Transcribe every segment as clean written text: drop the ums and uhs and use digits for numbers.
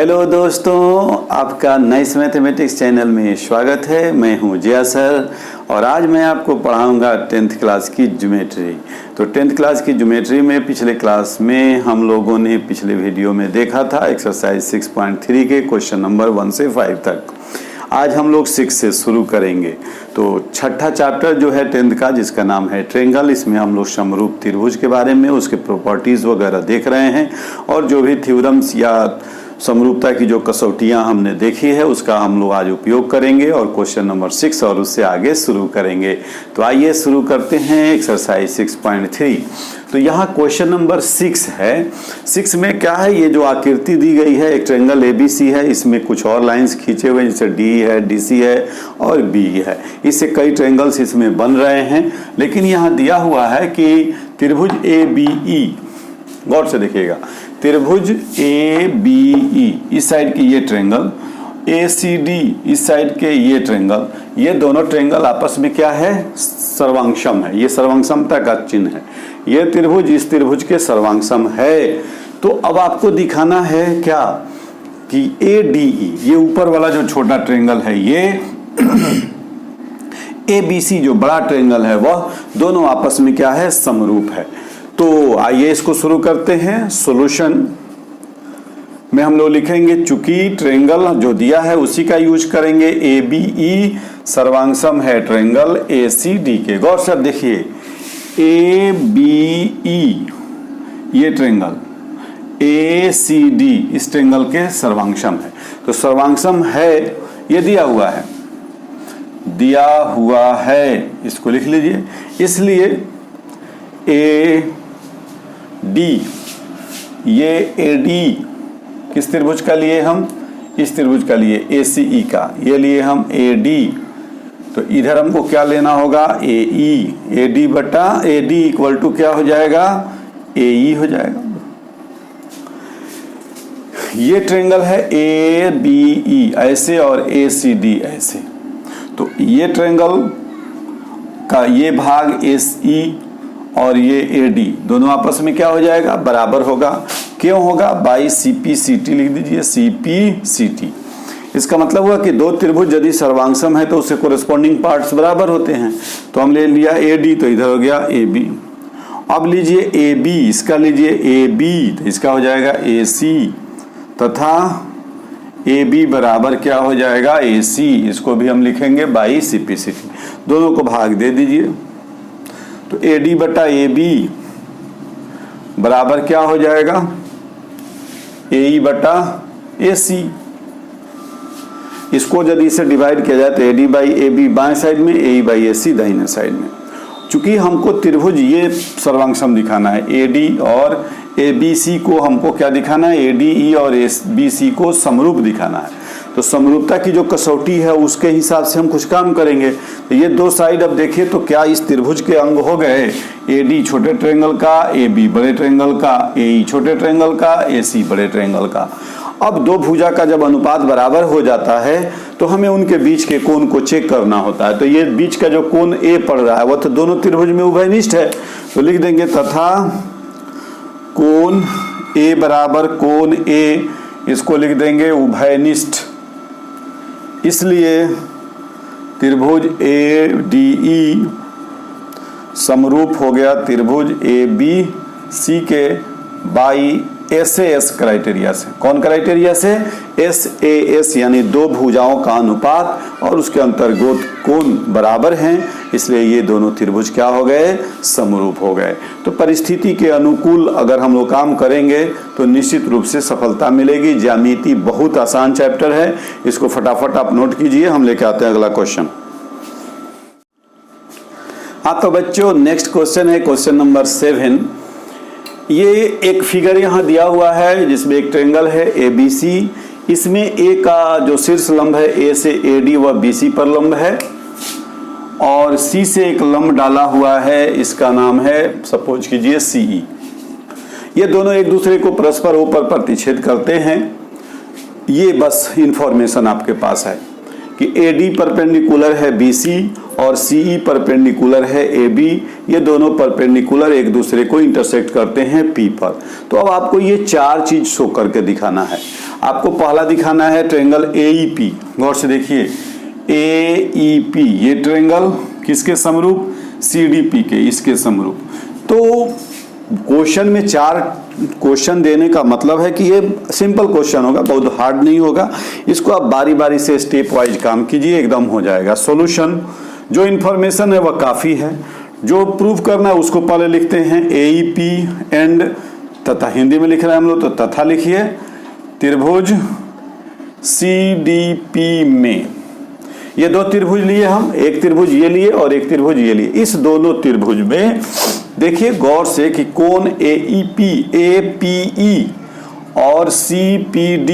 Hello दोस्तों, आपका nice mathematics channel में स्वागत है। मैं हूं जिया सर और आज मैं आपको पढ़ाऊंगा 10th क्लास की ज्योमेट्री। तो 10th क्लास की ज्योमेट्री में पिछले क्लास में हम लोगों ने पिछले वीडियो में देखा था एक्सरसाइज 6.3 के क्वेश्चन नंबर 1 से 5 तक। आज हम लोग 6 से शुरू करेंगे। तो छठा चैप्टर जो है 10th का, जिसका नाम है ट्रेंगल, इसमें हम लोग समरूप त्रिभुज के बारे में, उसके प्रॉपर्टीज़ वगैरह देख रहे हैं और जो भी थ्योरम्स या समरूपता की जो कसौटियां हमने देखी है उसका हम लोग आज उपयोग करेंगे और क्वेश्चन नंबर 6 और उससे आगे शुरू करेंगे। तो आइए शुरू करते हैं एक्सरसाइज 6.3। तो यहाँ क्वेश्चन नंबर 6 है। 6 में क्या है, ये जो आकृति दी गई है एक ट्रायंगल ABC है, इसमें कुछ और लाइंस खींचे हुए जैसे D है, DC है और B है। इससे कई ट्रायंगल्स इसमें बन रहे हैं, लेकिन यहाँ दिया हुआ है कि त्रिभुज ABE, गौर से देखिएगा, त्रिभुज ABE इस साइड की ये ट्रायंगल, ACD इस साइड के ये ट्रायंगल, ये दोनों ट्रायंगल आपस में क्या है, सर्वांगसम है। ये सर्वांगसमता का चिन्ह है। ये त्रिभुज इस त्रिभुज के सर्वांगसम है। तो अब आपको दिखाना है क्या कि ADE, ये ऊपर वाला जो छोटा ट्रायंगल है, ये ABC जो बड़ा ट्रायंगल है, वह दोनों आपस में क्या है, समरूप है। तो आइए इसको शुरू करते हैं। सॉल्यूशन में हम लोग लिखेंगे, चूंकि ट्रायंगल जो दिया है उसी का यूज करेंगे। ABE सर्वांगसम है ट्रायंगल ACD के। गौर से देखिए, ABE ये ट्रायंगल, ACD इस ट्रायंगल के सर्वांगसम है। तो सर्वांगसम है, ये दिया हुआ है, इसको लिख लीजिए। इसलिए AD, ये AD किस त्रिभुज का लिए हम, इस त्रिभुज का लिए ACE का, ये लिए हम AD। तो इधर हमको क्या लेना होगा, AE। AD बटा AD इक्वल टू क्या हो जाएगा, AE हो जाएगा। ये ट्रायंगल है ABE ऐसे और ACD ऐसे। तो ये ट्रायंगल का ये भाग SE और ये AD दोनों आपस में क्या हो जाएगा, बराबर होगा। क्यों होगा, बाई CPCT लिख दीजिए, CPCT। इसका मतलब हुआ कि दो त्रिभुज यदि सर्वांगसम है तो उससे कोरेस्पॉन्डिंग पार्ट्स बराबर होते हैं। तो हम ले लिया AD, तो इधर हो गया AB। अब लीजिए AB, इसका लीजिए AB, तो इसका हो जाएगा AC तथा AB बराबर क्या हो जाएगा, AC। इसको भी हम लिखेंगे बाई CPCT। दोनों को भाग दे दीजिए। तो AD बटा AB बराबर क्या हो जाएगा, AE बटा AC। इसको यदि इसे डिवाइड किया जाए तो AD बाई AB बाएं साइड में, AE बाई AC दाहिने साइड में। चूंकि हमको त्रिभुज ये सर्वांगसम दिखाना है, AD और ABC को हमको क्या दिखाना है, ADE और BC को समरूप दिखाना है। तो समरूपता की जो कसौटी है उसके हिसाब से हम कुछ काम करेंगे। तो ये दो साइड अब देखिए तो क्या इस त्रिभुज के अंग हो गए, AD छोटे ट्रायंगल का, AB बड़े ट्रायंगल का, AE छोटे ट्रायंगल का, AC बड़े ट्रायंगल का। अब दो भुजा का जब अनुपात बराबर हो जाता है तो हमें उनके बीच के कोण को चेक करना होता है। तो ये बीच का जो कोण A पड़ रहा है वह तो दोनों त्रिभुज में उभयनिष्ठ है। तो लिख देंगे तथा कोण A बराबर कोण A, इसको लिख देंगे उभयनिष्ठ। इसलिए त्रिभुज ADE समरूप हो गया त्रिभुज ABC के बाई SAS क्राइटेरिया से। कौन क्राइटेरिया से, SAS, यानी दो भुजाओं का अनुपात और उसके अंतर्गत कोण बराबर हैं, इसलिए ये दोनों त्रिभुज क्या हो गए, समरूप हो गए। तो परिस्थिति के अनुकूल अगर हम लोग काम करेंगे तो निश्चित रूप से सफलता मिलेगी। ज्यामिति बहुत आसान चैप्टर है, इसको फटाफट आप नोट कीजिए। हम लेके आते हैं अगला क्वेश्चन। हाँ तो बच्चों, नेक्स्ट क्वेश्चन है क्वेश्चन नंबर 7। ये एक फिगर यहाँ दिया हुआ है जिसमें एक ट्रायंगल है ABC। इसमें A का जो शीर्ष लंब है A से AD वह BC पर लंब है और C से एक लंब डाला हुआ है, इसका नाम है सपोज कीजिए CE। ये दोनों एक दूसरे को परस्पर ऊपर प्रतिच्छेद करते हैं। ये बस इंफॉर्मेशन आपके पास है कि AD परपेंडिकुलर है BC और CE परपेंडिकुलर है AB, ये दोनों परपेंडिकुलर एक दूसरे को इंटरसेक्ट करते हैं P पर। तो अब आपको ये चार चीज शो करके दिखाना है। आपको पहला दिखाना है ट्रायंगल AEP। गौर से देखिए AEP, ये ट्रायंगल किसके समरूप? CDP के, इसके समरूप। तो क्वेश्चन में चार क्वेश्चन देने का मतलब है कि ये सिंपल क्वेश्चन होगा, बहुत हार्ड नहीं होगा। इसको आप बारी बारी से स्टेप वाइज काम कीजिए, एकदम हो जाएगा। सॉल्यूशन, जो इन्फॉर्मेशन है वह काफ़ी है, जो प्रूव करना है उसको पहले लिखते हैं AEP एंड तथा, हिंदी में लिख रहे हैं हम लोग तो तथा लिखिए, त्रिभुज CDP में ये दो त्रिभुज लिए हम, एक त्रिभुज ये लिए और एक त्रिभुज ये लिए। इस दोनों त्रिभुज में देखिए गौर से कि कोण AEP, APE और CPD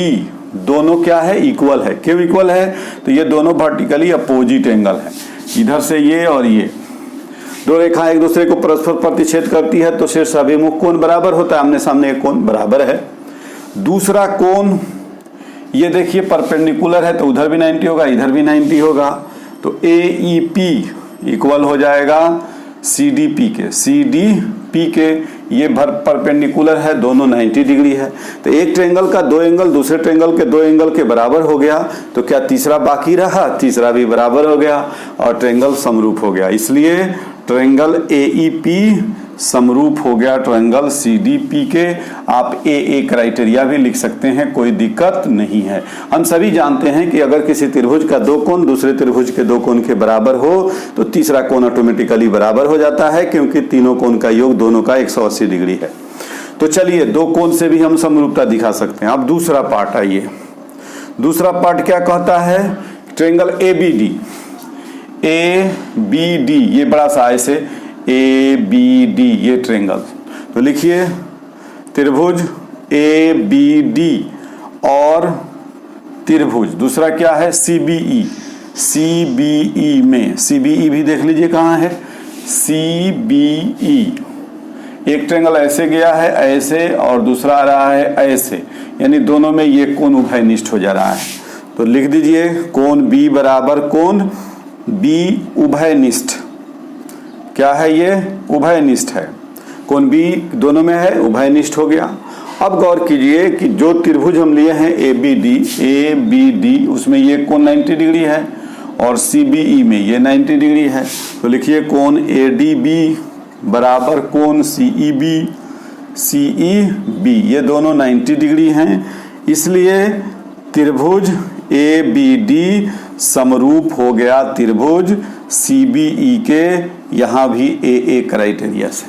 दोनों क्या है? इक्वल है। क्यों इक्वल है? तो ये दोनों वर्टिकली अपोजिट एंगल है। इधर से ये और ये दो रेखाएं एक दूसरे को परस्पर प्रतिच्छेद करती है तो शीर्ष अभिमुख कोण बराबर होता है, आमने सामने एक कोण बराबर है। दूसरा कोण ये देखिए परपेंडिकुलर है तो उधर भी 90 होगा, इधर भी 90 होगा। तो AEP इक्वल हो जाएगा CDP के। CDP के ये परपेंडिकुलर है, दोनों 90 डिग्री है। तो एक ट्रायंगल का दो एंगल दूसरे ट्रायंगल के दो एंगल के बराबर हो गया, तो क्या तीसरा बाकी रहा? तीसरा भी बराबर हो गया और ट्रायंगल समरूप हो गया। इसलिए ट्रायंगल AEP समरूप हो गया ट्रायंगल CDP के। आप AA क्राइटेरिया भी लिख सकते हैं, कोई दिक्कत नहीं है। हम सभी जानते हैं कि अगर किसी त्रिभुज का दो कोण दूसरे त्रिभुज के दो कोण के बराबर हो तो तीसरा कोण ऑटोमेटिकली बराबर हो जाता है, क्योंकि तीनों कोण का योग दोनों का 180 डिग्री है। तो चलिए दो कोण से भी हम समरूपता दिखा सकते हैं। अब दूसरा पार्ट आइए। दूसरा पार्ट क्या कहता है? ट्रायंगल ABD, ABD ये बड़ा सा ऐसे ABD ये ट्रायंगल, तो लिखिए त्रिभुज ABD और त्रिभुज दूसरा क्या है? CBE। CBE में CBE भी देख लीजिए कहाँ है? CBE एक ट्रायंगल ऐसे गया है ऐसे और दूसरा आ रहा है ऐसे, यानी दोनों में ये कोण उभयनिष्ठ हो जा रहा है। तो लिख दीजिए कोण B बराबर कोण B उभयनिष्ठ। क्या है ये? उभयनिष्ठ है। कोण B दोनों में है, उभयनिष्ठ हो गया। अब गौर कीजिए कि जो त्रिभुज हम लिए हैं ABD उसमें ये कोण 90 डिग्री है और CBE में ये 90 डिग्री है। तो लिखिए कोण ADB बराबर कोण CEB ये दोनों 90 डिग्री हैं। इसलिए त्रिभुज ABD समरूप हो गया त्रिभुज CBE के, यहाँ भी AA क्राइटेरिया से।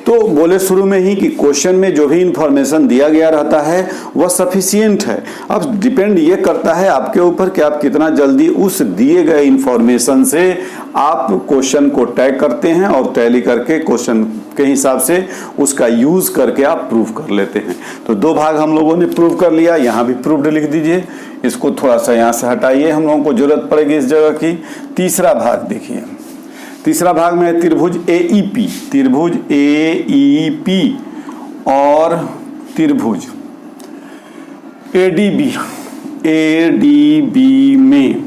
तो बोले शुरू में ही कि क्वेश्चन में जो भी इंफॉर्मेशन दिया गया रहता है वह सफिशिएंट है। अब डिपेंड ये करता है आपके ऊपर कि आप कितना जल्दी उस दिए गए इंफॉर्मेशन से आप क्वेश्चन को टैग करते हैं और टैली करके क्वेश्चन के हिसाब से उसका यूज करके आप प्रूव कर लेते हैं। तो दो भाग हम लोगों ने प्रूव कर लिया, यहाँ भी प्रूव्ड लिख दीजिए। इसको थोड़ा सा यहाँ से हटाइए, हम लोगों को जरूरत पड़ेगी इस जगह की। तीसरा भाग देखिए, तीसरा भाग में है त्रिभुज AEP, त्रिभुज AEP और त्रिभुज ADB। ADB में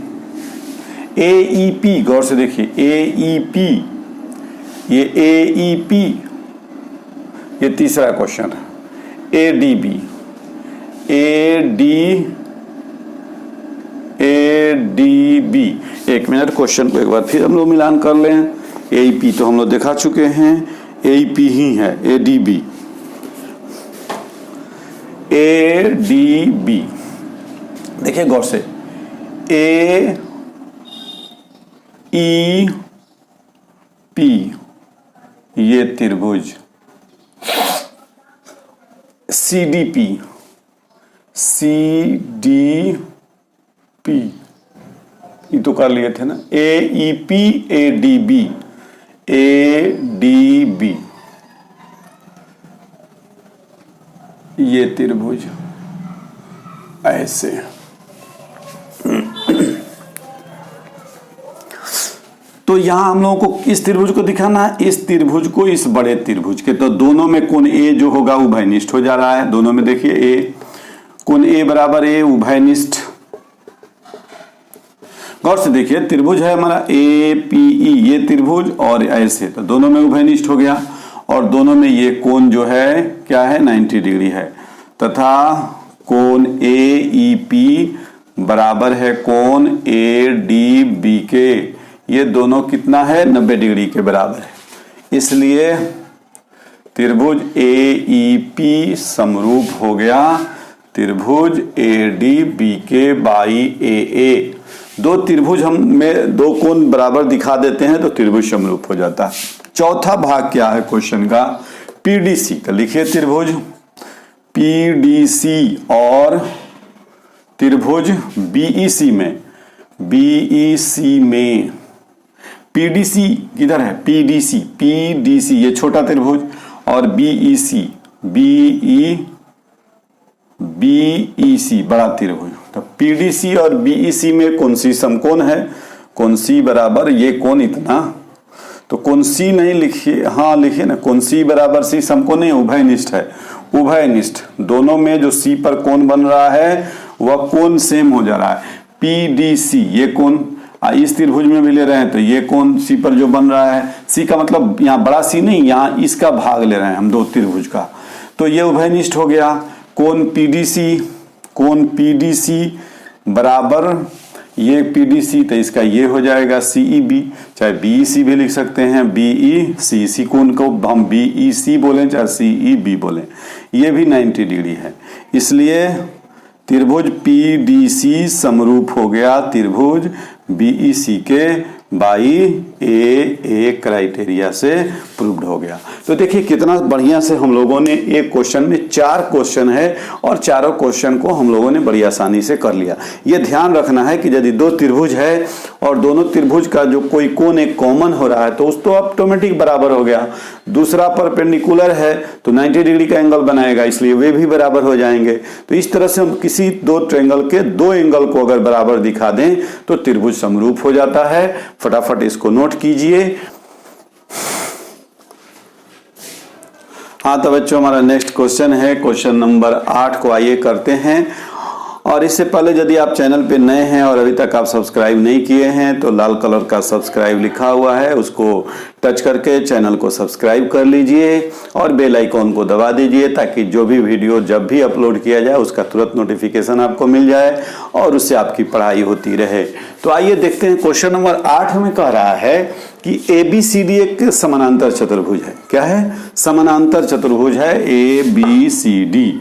AEP गौर से देखिए AEP, ये AEP ये तीसरा क्वेश्चन है। ADB एक मिनट, क्वेश्चन को एक बार फिर हम लोग मिलान कर लें। AEP तो हम लोग दिखा चुके हैं, AEP ही है। ADB देखिए गौर से AEP ये त्रिभुज, CDP ये तो कर लिए थे ना। AEP ADB ये त्रिभुज ऐसे। तो यहां हम लोगों को इस त्रिभुज को दिखाना है, इस त्रिभुज को इस बड़े त्रिभुज के। तो दोनों में कोण A जो होगा उभयनिष्ठ हो जा रहा है। दोनों में देखिए A, कोण A बराबर A उभयनिष्ठ। गौर से देखिए, त्रिभुज है हमारा APE, ये त्रिभुज और ऐसे, तो दोनों में उभयनिष्ठ हो गया और दोनों में ये कोण जो है क्या है 90 डिग्री है, तथा कोण AEP बराबर है कोण ADB के, ये दोनों कितना है 90 डिग्री के बराबर है। इसलिए त्रिभुज AEP समरूप हो गया त्रिभुज ADB के बाई AA। दो त्रिभुज हम में दो कोण बराबर दिखा देते हैं तो त्रिभुज समरूप हो जाता है। चौथा भाग क्या है क्वेश्चन का, PDC का। लिखिए त्रिभुज PDC और त्रिभुज BEC में PDC किधर है, PDC ये छोटा त्रिभुज, और BEC बड़ा त्रिभुज। तो PDC और BEC में कौन सी समकोण है, कौन सी बराबर ये कोण इतना, तो कौन सी नहीं लिखिए, हाँ लिखिए ना, कौन सी बराबर सी समकोण नहीं, उभयनिष्ठ है। उभयनिष्ठ दोनों में जो C पर कोण बन रहा है वह कोण सेम हो जा रहा है। PDC ये कोण इस त्रिभुज में भी ले रहे हैं तो ये कोण C पर जो बन रहा है, C का मतलब यहाँ बड़ा C नहीं, यहाँ इसका भाग ले रहे हैं हम दो त्रिभुज का, तो ये उभयनिष्ठ हो गया। कोण PDC बराबर ये PDC, तो इसका ये हो जाएगा CEB, चाहे BEC भी लिख सकते हैं, BEC कोण को हम BEC बोलें चाहे CEB बोलें, ये भी 90 डिग्री है। इसलिए त्रिभुज PDC समरूप हो गया त्रिभुज BEC के बाई AA क्राइटेरिया से प्रूव्ड हो गया। तो देखिए कितना बढ़िया से हम लोगों ने एक क्वेश्चन में 4 क्वेश्चन है और चारों क्वेश्चन को हम लोगों ने बड़ी आसानी से कर लिया। ये ध्यान रखना है कि यदि दो त्रिभुज है और दोनों त्रिभुज का जो कोई कोण एक कॉमन हो रहा है तो उस तो ऑटोमेटिक बराबर हो गया। दूसरा परपेंडिकुलर है तो 90 डिग्री का एंगल बनाएगा, इसलिए वे भी बराबर हो जाएंगे। तो इस तरह से हम किसी दो ट्रायंगल के दो एंगल को अगर बराबर दिखा दें तो त्रिभुज समरूप हो जाता है। फटाफट इसको नोट कीजिए। हाँ तो बच्चों, हमारा नेक्स्ट क्वेश्चन है क्वेश्चन नंबर 8 को आइए करते हैं। और इससे पहले यदि आप चैनल पे नए हैं और अभी तक आप सब्सक्राइब नहीं किए हैं तो लाल कलर का सब्सक्राइब लिखा हुआ है, उसको टच करके चैनल को सब्सक्राइब कर लीजिए और बेल आइकॉन को दबा दीजिए ताकि जो भी वीडियो जब भी अपलोड किया जाए उसका तुरंत नोटिफिकेशन आपको मिल जाए और उससे आपकी पढ़ाई होती रहे। तो आइए देखते हैं क्वेश्चन नंबर 8 में कह रहा है कि ABCD एक समानांतर चतुर्भुज है। क्या है? समानांतर चतुर्भुज है ABCD।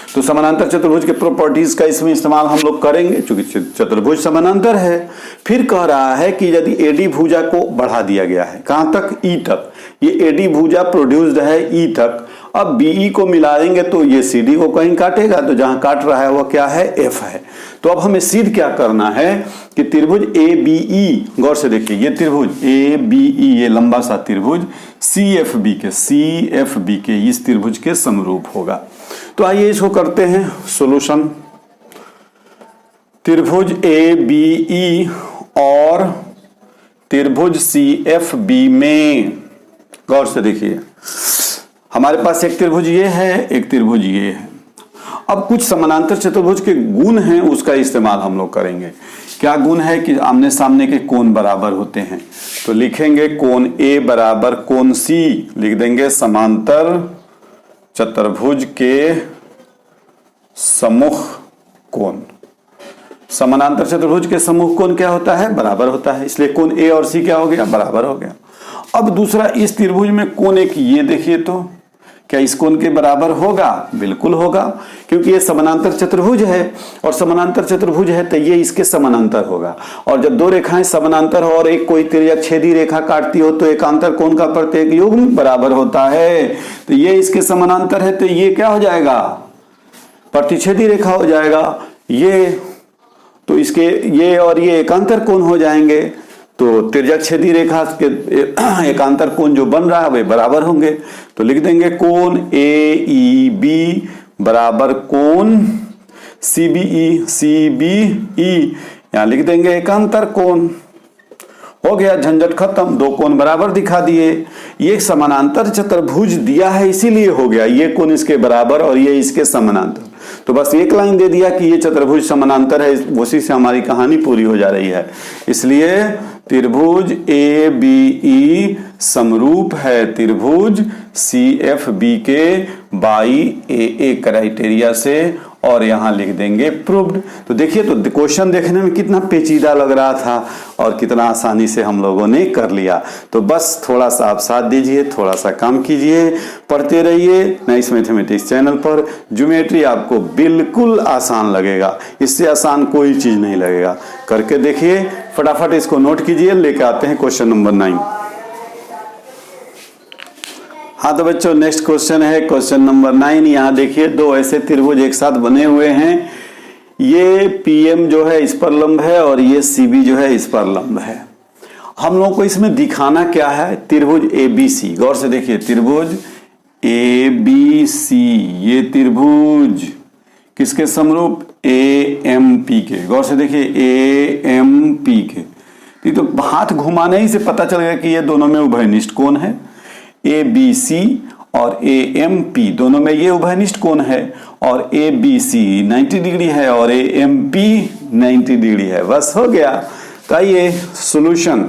तो समानांतर चतुर्भुज के प्रॉपर्टीज का इसमें इस्तेमाल हम लोग करेंगे क्योंकि चतुर्भुज समानांतर है। फिर कह रहा है कि यदि AD भुजा को बढ़ा दिया गया है, कहां तक? E तक। ये AD भुजा प्रोड्यूस्ड है E तक। अब BE को मिला देंगे तो ये CD को कहीं काटेगा, तो जहां काट रहा है वह क्या है? F है। तो अब हमें सिद्ध क्या करना है कि त्रिभुज ABE, गौर से देखिए ये त्रिभुज ABE, ये लंबा सा त्रिभुज CFB के इस त्रिभुज के समरूप होगा। तो आइए इसको करते हैं सॉल्यूशन। त्रिभुज ABE और त्रिभुज CFB में, गौर से देखिए हमारे पास एक त्रिभुज ये है, एक त्रिभुज ये है। अब कुछ समानांतर चतुर्भुज के गुण हैं, उसका इस्तेमाल हम लोग करेंगे। क्या गुण है कि आमने सामने के कोण बराबर होते हैं। तो लिखेंगे कोण A बराबर कोण C, लिख देंगे समांतर चतुर्भुज के सम्मुख कोण। समानांतर चतुर्भुज के सम्मुख कोण क्या होता है? बराबर होता है। इसलिए कोण A और C क्या हो गया? बराबर हो गया। अब दूसरा, इस त्रिभुज में कोण एक ये देखिए तो क्या इस कोण के बराबर होगा? बिल्कुल होगा, क्योंकि ये समानांतर चतुर्भुज है और समानांतर चतुर्भुज है तो ये इसके समानांतर होगा। और जब दो रेखाएं समानांतर हो और एक कोई तिर्यक छेदी रेखा काटती हो तो एकांतर कोण का प्रत्येक युग्म बराबर होता है। तो ये इसके समानांतर है तो ये क्या हो जाएगा? प्रतिच्छेदी रेखा हो जाएगा। ये तो इसके ये और ये एकांतर कोण हो जाएंगे, तो तिर्यक छेदी रेखा के एकांतर कोण जो बन रहा है वे बराबर होंगे। तो लिख देंगे कोण AEB बराबर कोण CBE, यहां लिख देंगे एकांतर कोण। हो गया, झंझट खत्म, दो कोण बराबर दिखा दिए। ये समानांतर चतुर्भुज दिया है इसीलिए हो गया, ये कोण इसके बराबर और ये इसके समानांतर। तो बस एक लाइन दे दिया कि ये चतुर्भुज समानांतर है, उसी से हमारी कहानी पूरी हो जा रही है। इसलिए त्रिभुज ABE समरूप है त्रिभुज CFB के बाई AA क्राइटेरिया से, और यहां लिख देंगे प्रूव्ड। तो देखिए, तो क्वेश्चन देखने में कितना पेचीदा लग रहा था और कितना आसानी से हम लोगों ने कर लिया। तो बस थोड़ा सा आप साथ दीजिए, थोड़ा सा काम कीजिए, पढ़ते रहिए नाइस मैथमेटिक्स चैनल पर। ज्योमेट्री आपको बिल्कुल आसान लगेगा, इससे आसान कोई चीज नहीं लगेगा। करके देखिए, फटाफट इसको नोट कीजिए। लेके आते हैं क्वेश्चन नंबर 9। हाँ तो बच्चों, नेक्स्ट क्वेश्चन है क्वेश्चन नंबर 9। यहाँ देखिए, दो ऐसे त्रिभुज एक साथ बने हुए हैं। ये PM जो है इस पर लंब है और ये CB जो है इस पर लंब है। हम लोगों को इसमें दिखाना क्या है? त्रिभुज ABC। गौर से देखिए, त्रिभुज ABC, ये त्रिभुज किसके समरूप? AMP के। गौर से देखिए, AMP के। तो हाथ घुमाने ही से पता चल गया कि ये दोनों में उभयनिष्ठ कोण है। ABC और AMP दोनों में ये उभयनिष्ठ कोण है, और ABC 90 डिग्री है और AMP 90 डिग्री है। बस हो गया। तो आइए सॉल्यूशन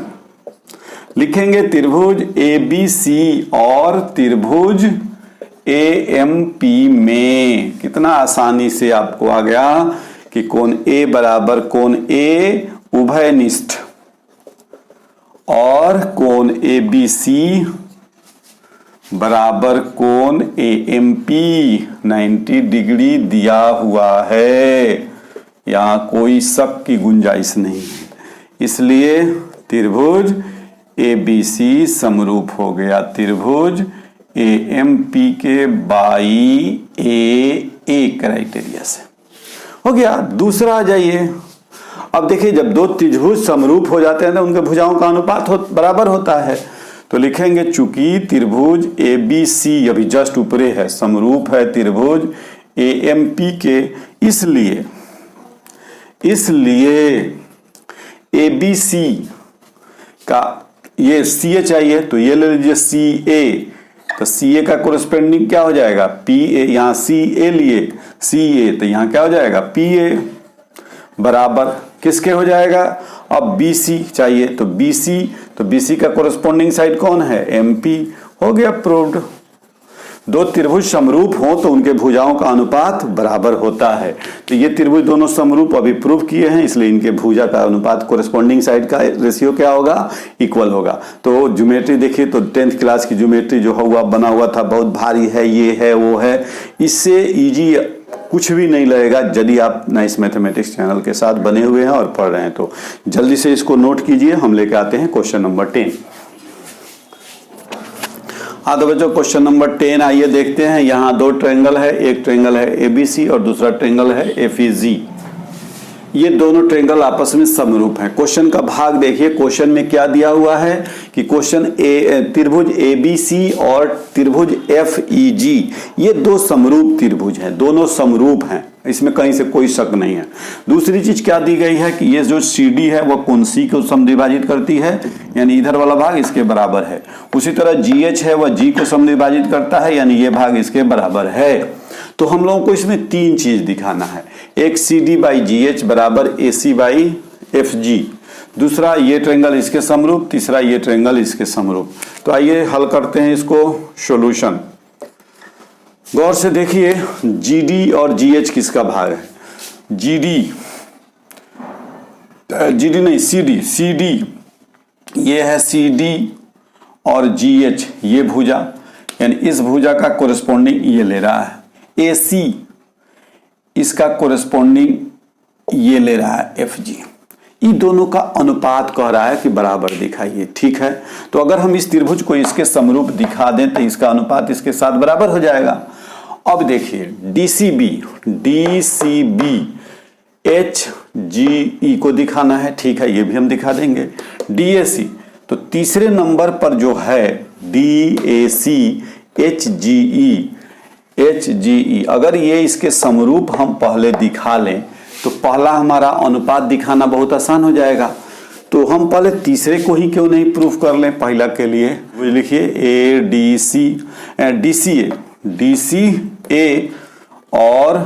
लिखेंगे। त्रिभुज ABC और त्रिभुज AMP में कितना आसानी से आपको आ गया कि कोण A बराबर कोण A उभयनिष्ठ, और कोण ABC बराबर कोण AMP 90 डिग्री दिया हुआ है। यहां कोई शक की गुंजाइश नहीं है, इसलिए त्रिभुज ABC समरूप हो गया त्रिभुज AMP के बाई AA क्राइटेरिया से। हो गया। दूसरा आ जाइए। अब देखिए, जब दो त्रिभुज समरूप हो जाते हैं तो उनके भुजाओं का अनुपात बराबर होता है। तो लिखेंगे, चूंकि त्रिभुज ABC अभी जस्ट ऊपरे है, समरूप है त्रिभुज AMP के, इसलिए ABC का ये CA चाहिए, तो ये ले लीजिए CA। तो CA का कोरेस्पोंडिंग क्या हो जाएगा? PA। यहाँ CA लिए CA, तो यहाँ क्या हो जाएगा? PA बराबर किसके हो जाएगा? अब BC चाहिए, तो BC का कोरेस्पोंडिंग साइड कौन है? MP। हो गया प्रूव्ड। दो त्रिभुज समरूप हो तो उनके भुजाओं का अनुपात बराबर होता है। तो ये त्रिभुज दोनों समरूप अभी प्रूव किए हैं, इसलिए इनके भुजा का अनुपात कोरेस्पोंडिंग साइड का रेशियो क्या होगा? इक्वल होगा। तो ज्योमेट्री देखिए, तो 10th क्लास की ज्योमेट्री जो हुआ बना हुआ था बहुत भारी है, ये है वो है, इससे इजी कुछ भी नहीं लगेगा यदि आप नाइस मैथमेटिक्स चैनल के साथ बने हुए हैं और पढ़ रहे हैं। तो जल्दी से इसको नोट कीजिए। हम लेके आते हैं क्वेश्चन नंबर 10। हाँ तो बच्चों, क्वेश्चन नंबर 10 आइए देखते हैं। यहाँ दो ट्रायंगल है, एक ट्रायंगल है ABC और दूसरा ट्रायंगल है FEG। ये दोनों ट्रायंगल आपस में समरूप हैं। क्वेश्चन का भाग देखिए, क्वेश्चन में क्या दिया हुआ है कि त्रिभुज ABC और त्रिभुज FEG ये दो समरूप त्रिभुज हैं, दोनों समरूप हैं, इसमें कहीं से कोई शक नहीं है। दूसरी चीज क्या दी गई है कि ये जो CD है वह कोण C को समद्विभाजित करती है, यानी इधर वाला भाग इसके बराबर है। उसी तरह GH है वह G को समद्विभाजित करता है, यानी ये भाग इसके बराबर है। तो हम लोगों को इसमें तीन चीज दिखाना है। एक CD बाई GH बराबर AC बाई FG, दूसरा ये ट्रायंगल इसके समरूप, तीसरा ये ट्रायंगल इसके समरूप। तो आइए हल करते हैं इसको। सॉल्यूशन गौर से देखिए, GD और GH किसका भाग है? CD ये है CD और GH ये भुजा, यानी इस भुजा का कोरेस्पोंडिंग ये ले रहा है। AC इसका कोरेस्पोंडिंग ये ले रहा है FG। इन दोनों का अनुपात कह रहा है कि बराबर दिखाइए। ठीक है, तो अगर हम इस त्रिभुज को इसके समरूप दिखा दें तो इसका अनुपात इसके साथ बराबर हो जाएगा। अब देखिए, DCB HGE को दिखाना है। ठीक है, ये भी हम दिखा देंगे। DAC, तो तीसरे नंबर पर जो है DAC HGE, अगर ये इसके समरूप हम पहले दिखा लें तो पहला हमारा अनुपात दिखाना बहुत आसान हो जाएगा। तो हम पहले तीसरे को ही क्यों नहीं प्रूफ कर लें पहला के लिए। लिखिए DCA और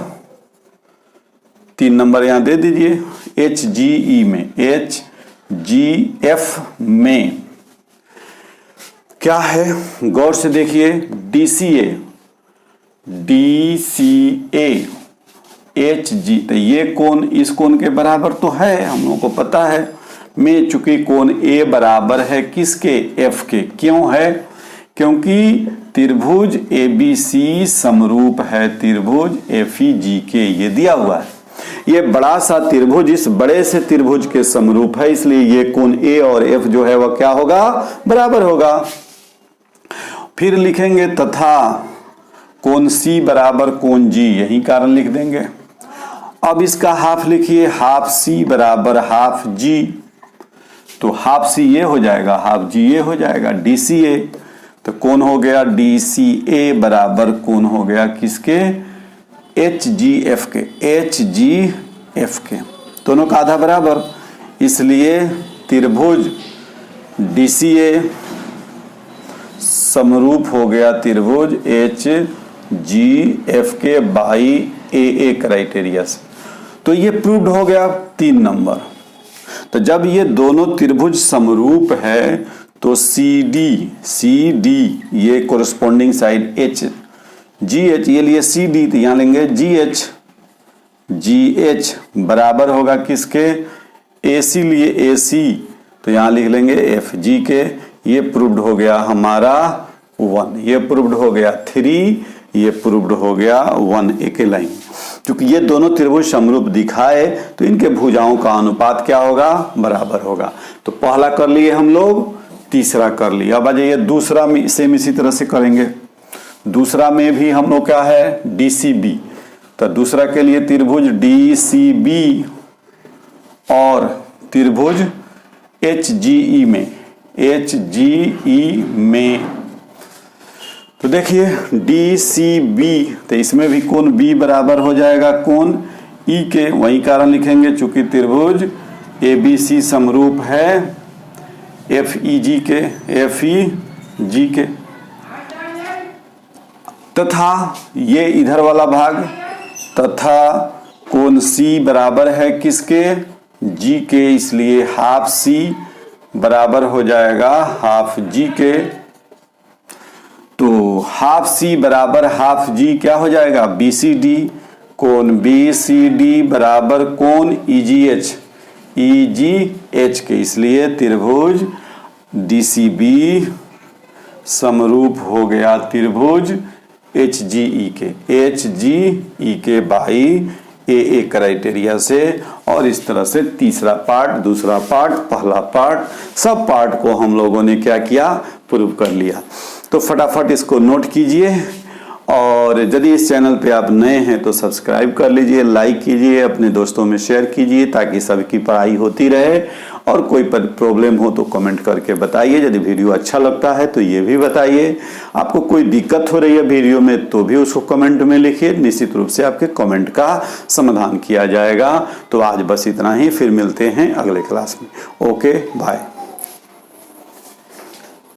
3 नंबर यहाँ दे दीजिए। HGE में, HGF में क्या है, गौर से देखिए। DCA HG, तो ये कोण इस कोण के बराबर तो है, हम लोगों को पता है। में चूंकि कोण A बराबर है किसके, F के। क्यों है, क्योंकि त्रिभुज ABC समरूप है त्रिभुज FEG के। ये दिया हुआ है, ये बड़ा सा त्रिभुज इस बड़े से त्रिभुज के समरूप है, इसलिए ये कोण A और F जो है वह क्या होगा, बराबर होगा। फिर लिखेंगे तथा कोण C बराबर कोण G, यही कारण लिख देंगे। अब इसका हाफ लिखिए, हाफ C बराबर हाफ G, तो हाफ C ये हो जाएगा, हाफ G ये हो जाएगा, DCA। तो कोण हो गया DCA बराबर कोण हो गया किसके, HGF के, HGF के, दोनों का आधा बराबर। इसलिए त्रिभुज DCA समरूप हो गया त्रिभुज HGF के बाई AA क्राइटेरिया से। तो ये प्रूव्ड हो गया 3 नंबर। तो जब ये दोनों त्रिभुज समरूप है तो CD ये कोरिस्पोंडिंग साइड GH ये लिए CD, तो यहां लेंगे GH बराबर होगा किसके, AC लिए AC, तो यहां लिख लेंगे FG के। ये प्रूव्ड हो गया हमारा 1, ये प्रूव्ड हो गया 3, ये प्रूव्ड हो गया 1 एक लाइन। क्योंकि ये दोनों त्रिभुज समरूप दिखाए तो इनके भुजाओं का अनुपात क्या होगा, बराबर होगा। तो पहला कर लिए हम लोग, तीसरा कर लिया। अब आ जाइए दूसरा में सेम इसी तरह से करेंगे। दूसरा में भी हम लोग क्या है, DCB, तो दूसरा के लिए त्रिभुज DCB और त्रिभुज HGE में तो देखिए DCB, तो इसमें भी कोण B बराबर हो जाएगा कोण E के, वही कारण लिखेंगे चूंकि त्रिभुज ABC समरूप है FEG के। तथा ये इधर वाला भाग, तथा कोण C बराबर है किसके, G के, इसलिए हाफ C बराबर हो जाएगा हाफ G के। तो हाफ C बराबर हाफ G क्या हो जाएगा, BCD, कोण BCD बराबर कोण EGH के, इसलिए त्रिभुज DCB समरूप हो गया त्रिभुज HGE के बाई AA क्राइटेरिया से। और इस तरह से तीसरा पार्ट, दूसरा पार्ट, पहला पार्ट, सब पार्ट को हम लोगों ने क्या किया, प्रूव कर लिया। तो फटाफट इसको नोट कीजिए, और यदि इस चैनल पे आप नए हैं तो सब्सक्राइब कर लीजिए, लाइक कीजिए, अपने दोस्तों में शेयर कीजिए ताकि सबकी पढ़ाई होती रहे। और कोई प्रॉब्लम हो तो कमेंट करके बताइए। यदि वीडियो अच्छा लगता है तो ये भी बताइए। आपको कोई दिक्कत हो रही है वीडियो में तो भी उसको कमेंट में लिखिए, निश्चित रूप से आपके कमेंट का समाधान किया जाएगा। तो आज बस इतना ही, फिर मिलते हैं अगले क्लास में। Okay, bye.